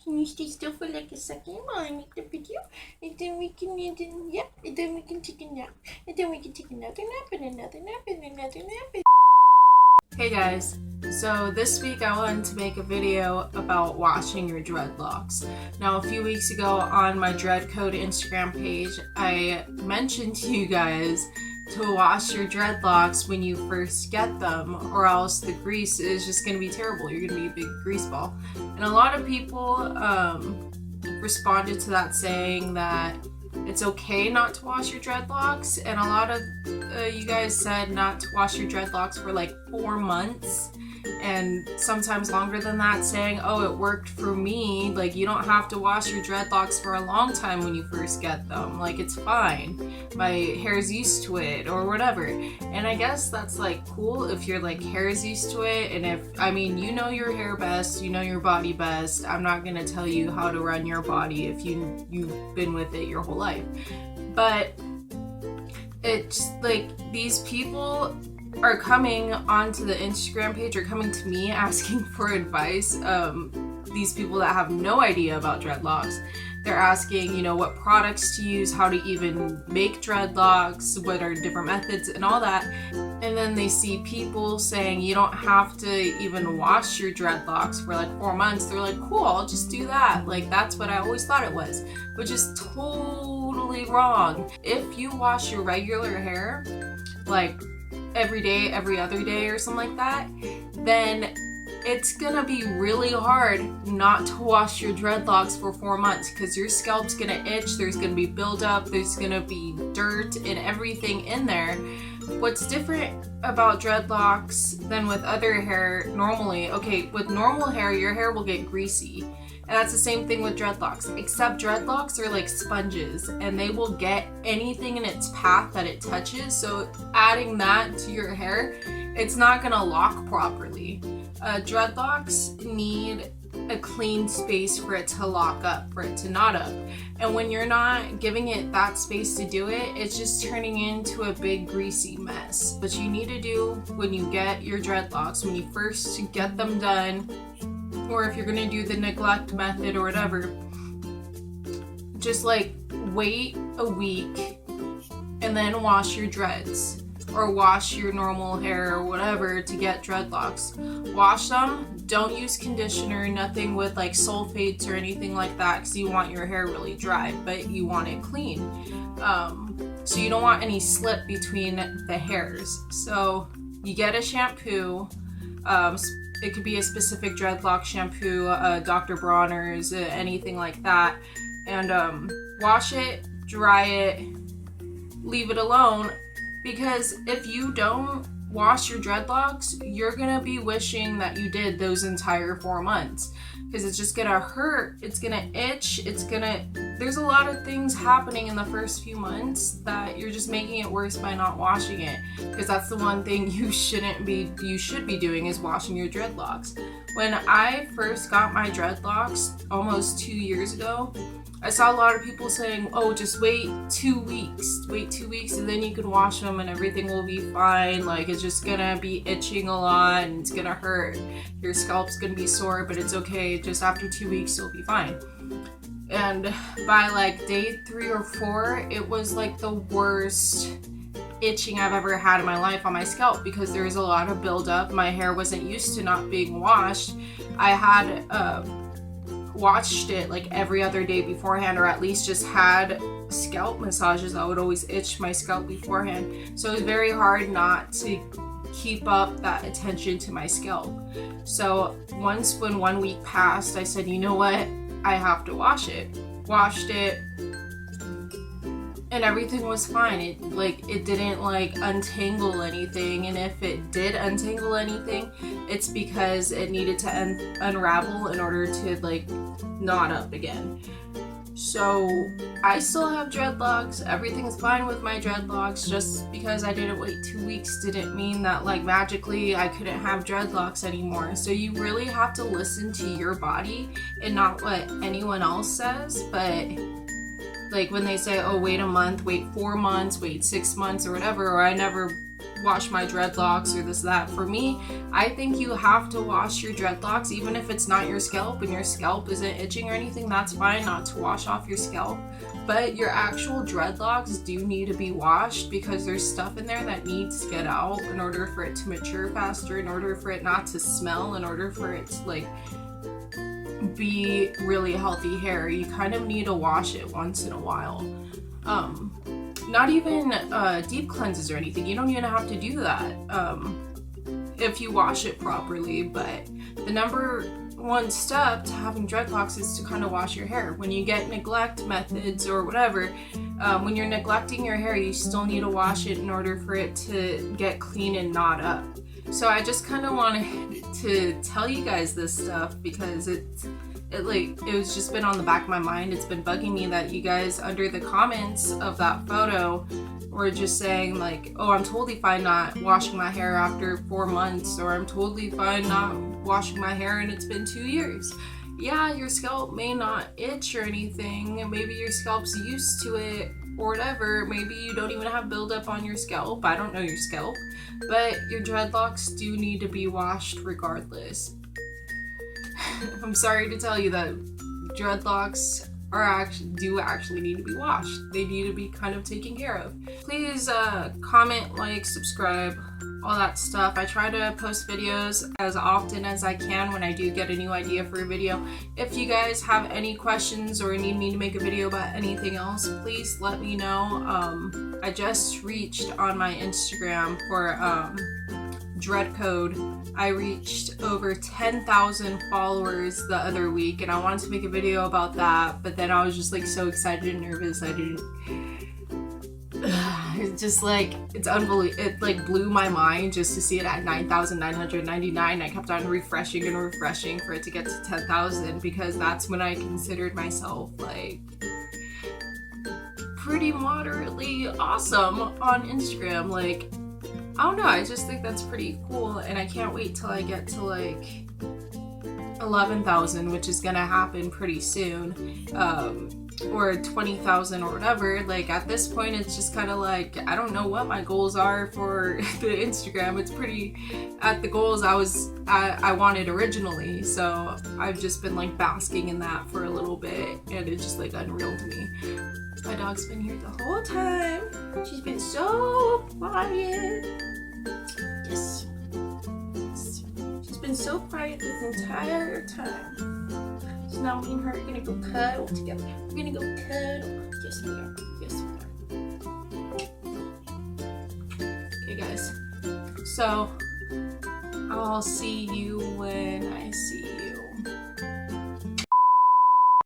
Can you stay still for like a second while I make the video? And then we can, and then we can take a nap. And then we can take another nap and another nap and another nap. Hey guys, so this week I wanted to make a video about washing your dreadlocks. Now a few weeks ago on my DreadCode Instagram page, I mentioned to you guys to wash your dreadlocks when you first get them, or else the grease is just going to be terrible. You're going to be a big grease ball. And a lot of people responded to that saying that it's okay not to wash your dreadlocks, and a lot of you guys said not to wash your dreadlocks for like 4 months, and sometimes longer than that, saying, oh, it worked for me. Like, you don't have to wash your dreadlocks for a long time when you first get them. Like, it's fine. My hair's used to it, or whatever. And I guess that's like cool if your like hair's used to it, and if, I mean, you know your hair best, you know your body best. I'm not gonna tell you how to run your body if you've been with it your whole life. But it's like these people are coming onto the Instagram page, or coming to me asking for advice. These people that have no idea about dreadlocks, they're asking, you know, what products to use, how to even make dreadlocks, what are different methods and all that. And then they see people saying you don't have to even wash your dreadlocks for like 4 months. They're like, cool, I'll just do that. Like, that's what I always thought it was, which is totally wrong. If you wash your regular hair like every day, every other day, or something like that, then it's gonna be really hard not to wash your dreadlocks for 4 months, because your scalp's gonna itch, there's gonna be buildup, there's gonna be dirt and everything in there. What's different about dreadlocks than with other hair normally, okay, with normal hair, your hair will get greasy. And that's the same thing with dreadlocks, except dreadlocks are like sponges and they will get anything in its path that it touches. So adding that to your hair, it's not gonna lock properly. Dreadlocks need a clean space for it to lock up, for it to knot up. And when you're not giving it that space to do it, it's just turning into a big greasy mess. What you need to do when you get your dreadlocks, when you first get them done, or if you're gonna do the neglect method or whatever, just like wait a week and then wash your dreads, or wash your normal hair or whatever to get dreadlocks. Wash them, don't use conditioner, nothing with like sulfates or anything like that, because you want your hair really dry, but you want it clean. So you don't want any slip between the hairs. So you get a shampoo, it could be a specific dreadlock shampoo, Dr. Bronner's, anything like that, and wash it, dry it, leave it alone. Because if you don't wash your dreadlocks, you're gonna be wishing that you did those entire 4 months, because it's just gonna hurt, it's gonna itch, there's a lot of things happening in the first few months that you're just making it worse by not washing it, because that's the one thing you should be doing, is washing your dreadlocks. When I first got my dreadlocks almost 2 years ago, I saw a lot of people saying, oh, just wait 2 weeks, and then you can wash them and everything will be fine. Like, it's just gonna be itching a lot and it's gonna hurt. Your scalp's gonna be sore, but it's okay. Just after 2 weeks, you'll be fine. And by like day 3 or 4, it was like the worst itching I've ever had in my life on my scalp, because there was a lot of buildup. My hair wasn't used to not being washed. I had watched it like every other day beforehand, or at least just had scalp massages. I would always itch my scalp beforehand, so it was very hard not to keep up that attention to my scalp. So once, when 1 week passed, I said, you know what, I have to wash it. Washed it, and everything was fine. It didn't like untangle anything, and if it did untangle anything, it's because it needed to unravel in order to like knot up again. So I still have dreadlocks, everything's fine with my dreadlocks. Just because I didn't wait 2 weeks didn't mean that like magically I couldn't have dreadlocks anymore. So you really have to listen to your body and not what anyone else says. But like when they say, oh, wait a month, wait 4 months, wait 6 months or whatever, or I never wash my dreadlocks or this, that. For me, I think you have to wash your dreadlocks, even if it's not your scalp and your scalp isn't itching or anything, that's fine not to wash off your scalp. But your actual dreadlocks do need to be washed because there's stuff in there that needs to get out in order for it to mature faster, in order for it not to smell, in order for it to like be really healthy hair. You kind of need to wash it once in a while. Not even deep cleanses or anything. You don't even have to do that if you wash it properly. But the number one step to having dreadlocks is to kind of wash your hair. When you get neglect methods or whatever, when you're neglecting your hair, you still need to wash it in order for it to get clean and knot up. So I just kind of wanted to tell you guys this stuff because it was just been on the back of my mind. It's been bugging me that you guys under the comments of that photo were just saying like, oh, I'm totally fine not washing my hair after 4 months, or I'm totally fine not washing my hair and it's been 2 years. Yeah, your scalp may not itch or anything, maybe your scalp's used to it or whatever, maybe you don't even have buildup on your scalp, I don't know your scalp, but your dreadlocks do need to be washed regardless. I'm sorry to tell you that dreadlocks do actually need to be washed. They need to be kind of taken care of. Please comment, like, subscribe, all that stuff. I try to post videos as often as I can when I do get a new idea for a video. If you guys have any questions or need me to make a video about anything else, please let me know. I just reached on my Instagram for DreadCode. I reached over 10,000 followers the other week and I wanted to make a video about that, but then I was just like so excited and nervous I didn't. It's just like, it's unbelievable. It like blew my mind just to see it at 9,999. I kept on refreshing and refreshing for it to get to 10,000 because that's when I considered myself like pretty moderately awesome on Instagram. Like, I don't know, I just think that's pretty cool and I can't wait till I get to like 11,000, which is gonna happen pretty soon, or 20,000 or whatever. Like at this point it's just kind of like, I don't know what my goals are for the Instagram. It's pretty at the goals I wanted originally, so I've just been like basking in that for a little bit and it's just like unreal to me. My dog's been here the whole time. She's been so quiet. Yes. She's been so quiet this entire time. So now me and her are gonna go cuddle together. We're gonna go cuddle. Yes, we are. Yes, we are. Okay, guys. So I'll see you when I see you.